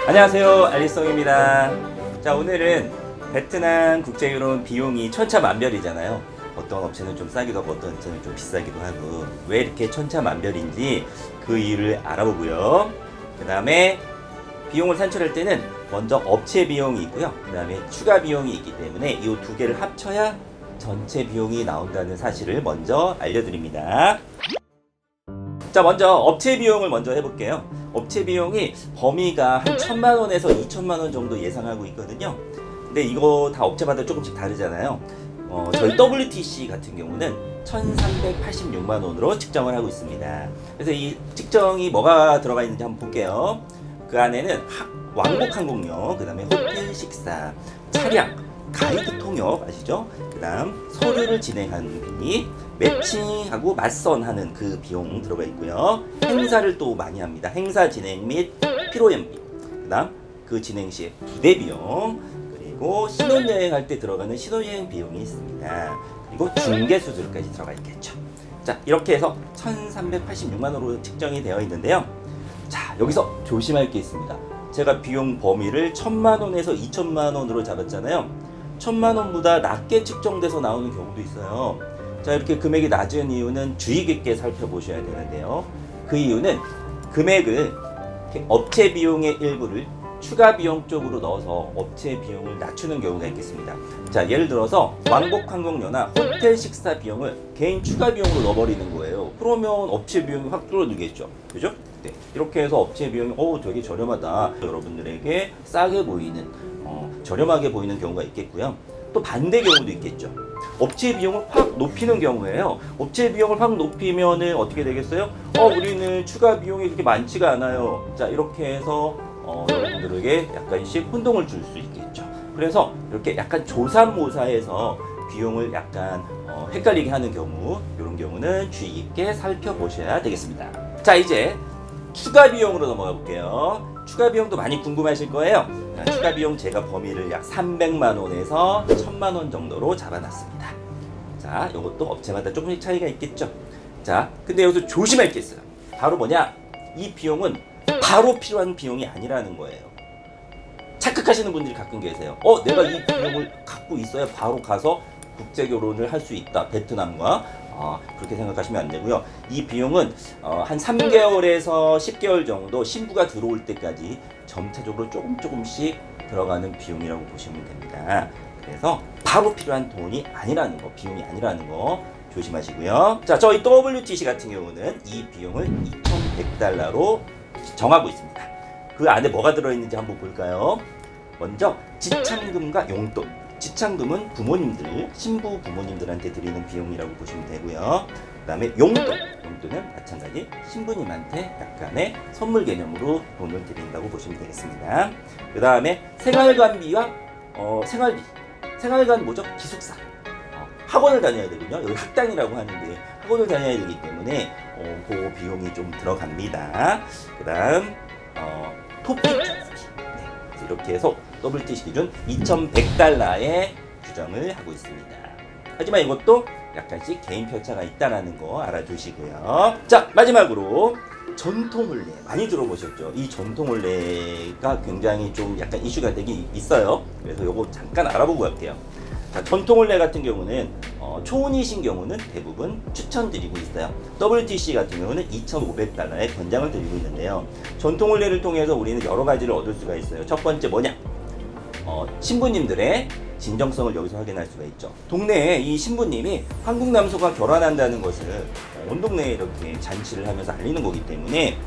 안녕하세요, 알리송입니다. 자, 오늘은 베트남 국제유럽 비용이 천차만별이잖아요. 어떤 업체는 좀 싸기도 하고 어떤 업체는 좀 비싸기도 하고, 왜 이렇게 천차만별인지 그 이유를 알아보고요. 그 다음에 비용을 산출할 때는 먼저 업체 비용이 있고요, 그 다음에 추가 비용이 있기 때문에 이 두 개를 합쳐야 전체 비용이 나온다는 사실을 먼저 알려드립니다. 자, 먼저 업체 비용을 먼저 해볼게요. 업체 비용이 범위가 한 1,000만원에서 2,000만원 정도 예상하고 있거든요. 근데 이거 다 업체마다 조금씩 다르잖아요. 저희 WTC 같은 경우는 1,386만원으로 측정을 하고 있습니다. 그래서 이 측정이 뭐가 들어가 있는지 한번 볼게요. 그 안에는 왕복항공료, 그 다음에 호텔 식사, 차량, 가이드 통역 아시죠? 그 다음 서류를 진행하는 분이 매칭하고 맞선하는 그 비용 들어가 있고요. 행사를 또 많이 합니다. 행사 진행 및 피로연비, 그 다음 그 진행 시에 부대 비용, 그리고 신혼여행 할 때 들어가는 신혼여행 비용이 있습니다. 그리고 중개 수수료까지 들어가 있겠죠. 자, 이렇게 해서 1,386만원으로 측정이 되어 있는데요. 자, 여기서 조심할 게 있습니다. 제가 비용 범위를 1,000만원에서 2,000만원으로 잡았잖아요. 1,000만원보다 낮게 측정돼서 나오는 경우도 있어요. 자, 이렇게 금액이 낮은 이유는 주의 깊게 살펴보셔야 되는데요. 그 이유는 금액을 업체 비용의 일부를 추가 비용 쪽으로 넣어서 업체 비용을 낮추는 경우가 있겠습니다. 자, 예를 들어서 왕복항공료나 호텔 식사 비용을 개인 추가 비용으로 넣어버리는 거예요. 그러면 업체 비용이 확 줄어들겠죠. 그죠? 네, 이렇게 해서 업체 비용이 되게 저렴하다, 여러분들에게 싸게 보이는, 저렴하게 보이는 경우가 있겠고요. 또 반대 경우도 있겠죠. 업체 비용을 확 높이는 경우에요. 업체 비용을 확 높이면은 어떻게 되겠어요? 우리는 추가 비용이 그렇게 많지가 않아요. 자, 이렇게 해서 여러분들에게 약간씩 혼동을 줄 수 있겠죠. 그래서 이렇게 약간 조삼모사해서 비용을 약간 헷갈리게 하는 경우, 이런 경우는 주의 깊게 살펴보셔야 되겠습니다. 자, 이제 추가 비용으로 넘어가 볼게요. 추가 비용도 많이 궁금하실 거예요. 추가 비용 제가 범위를 약 300만원에서 1,000만원 정도로 잡아놨습니다. 자, 이것도 업체마다 조금씩 차이가 있겠죠. 자, 근데 여기서 조심할 게 있어요. 바로 뭐냐? 이 비용은 바로 필요한 비용이 아니라는 거예요. 착각하시는 분들이 가끔 계세요. 내가 이 비용을 갖고 있어야 바로 가서 국제결혼을 할 수 있다, 베트남과. 그렇게 생각하시면 안 되고요. 이 비용은 한 3개월에서 10개월 정도 신부가 들어올 때까지 점차적으로 조금씩 들어가는 비용이라고 보시면 됩니다. 그래서 바로 필요한 돈이 아니라는 거, 비용이 아니라는 거 조심하시고요. 자, 저희 WTC 같은 경우는 이 비용을 2,100달러로 정하고 있습니다. 그 안에 뭐가 들어있는지 한번 볼까요? 먼저 지참금과 용돈. 지참금은 부모님들, 신부 부모님들한테 드리는 비용이라고 보시면 되고요. 그 다음에 용돈은 마찬가지 신부님한테 약간의 선물 개념으로 돈을 드린다고 보시면 되겠습니다. 그 다음에 생활관비와 생활비. 생활관 뭐죠? 기숙사. 학원을 다녀야 되거든요. 여기 학당이라고 하는데 학원을 다녀야 되기 때문에 그 비용이 좀 들어갑니다. 그 다음 토픽 transfer. 네, 이렇게 해서 WTC 기준 2,100달러에 규정을 하고 있습니다. 하지만 이것도 약간씩 개인 편차가 있다는 거 알아두시고요. 자, 마지막으로 전통혼례 많이 들어보셨죠? 이 전통혼례가 굉장히 좀 약간 이슈가 되기 있어요. 그래서 이거 잠깐 알아보고 갈게요. 자, 전통혼례 같은 경우는 초혼이신 경우는 대부분 추천드리고 있어요. WTC 같은 경우는 2,500달러에 권장을 드리고 있는데요. 전통혼례를 통해서 우리는 여러 가지를 얻을 수가 있어요. 첫 번째 뭐냐? 신부님들의 진정성을 여기서 확인할 수가 있죠. 동네에 이 신부님이 한국 남성과 결혼한다는 것을 온 동네에 이렇게 잔치를 하면서 알리는 거기 때문에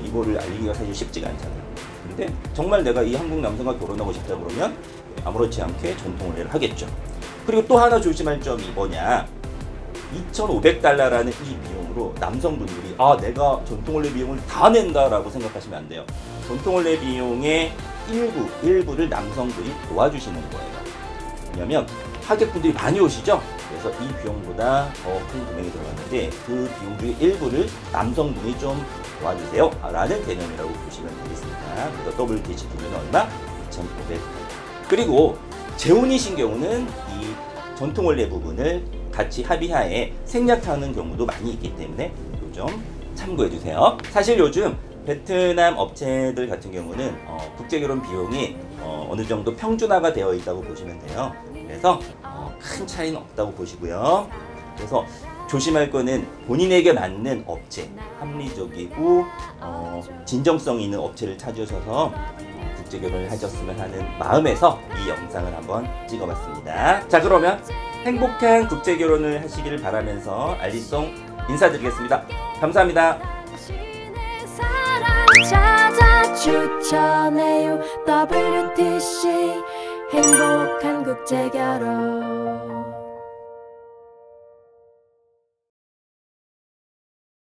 이거를 알리기가 사실 쉽지가 않잖아요. 근데 정말 내가 이 한국 남성과 결혼하고 싶다 그러면 아무렇지 않게 전통혼례를 하겠죠. 그리고 또 하나 조심할 점이 뭐냐? 2,500달러라는 이 비용으로 남성분들이 내가 전통혼례 비용을 다 낸다라고 생각하시면 안 돼요. 전통혼례 비용의 일부를 남성들이 도와주시는 거예요. 왜냐면 하객분들이 많이 오시죠? 그래서 이 비용보다 더 큰 금액이 들어갔는데 그 비용 중에 일부를 남성분이 좀 도와주세요 라는 개념이라고 보시면 되겠습니다. 그래서 WTC 기준은 얼마? 2,500달러. 그리고 재혼이신 경우는 이 전통혼례 부분을 같이 합의하에 생략하는 경우도 많이 있기 때문에 이 점 참고해 주세요. 사실 요즘 베트남 업체들 같은 경우는 국제결혼 비용이 어느 정도 평준화가 되어 있다고 보시면 돼요. 그래서 큰 차이는 없다고 보시고요. 그래서 조심할 거는 본인에게 맞는 업체, 합리적이고 진정성 있는 업체를 찾으셔서 국제결혼을 하셨으면 하는 마음에서 이 영상을 한번 찍어봤습니다. 자, 그러면 행복한 국제결혼을 하시기를 바라면서 알리송 인사드리겠습니다. 감사합니다. 찾아 추천해요. WTC 행복한 국제결혼.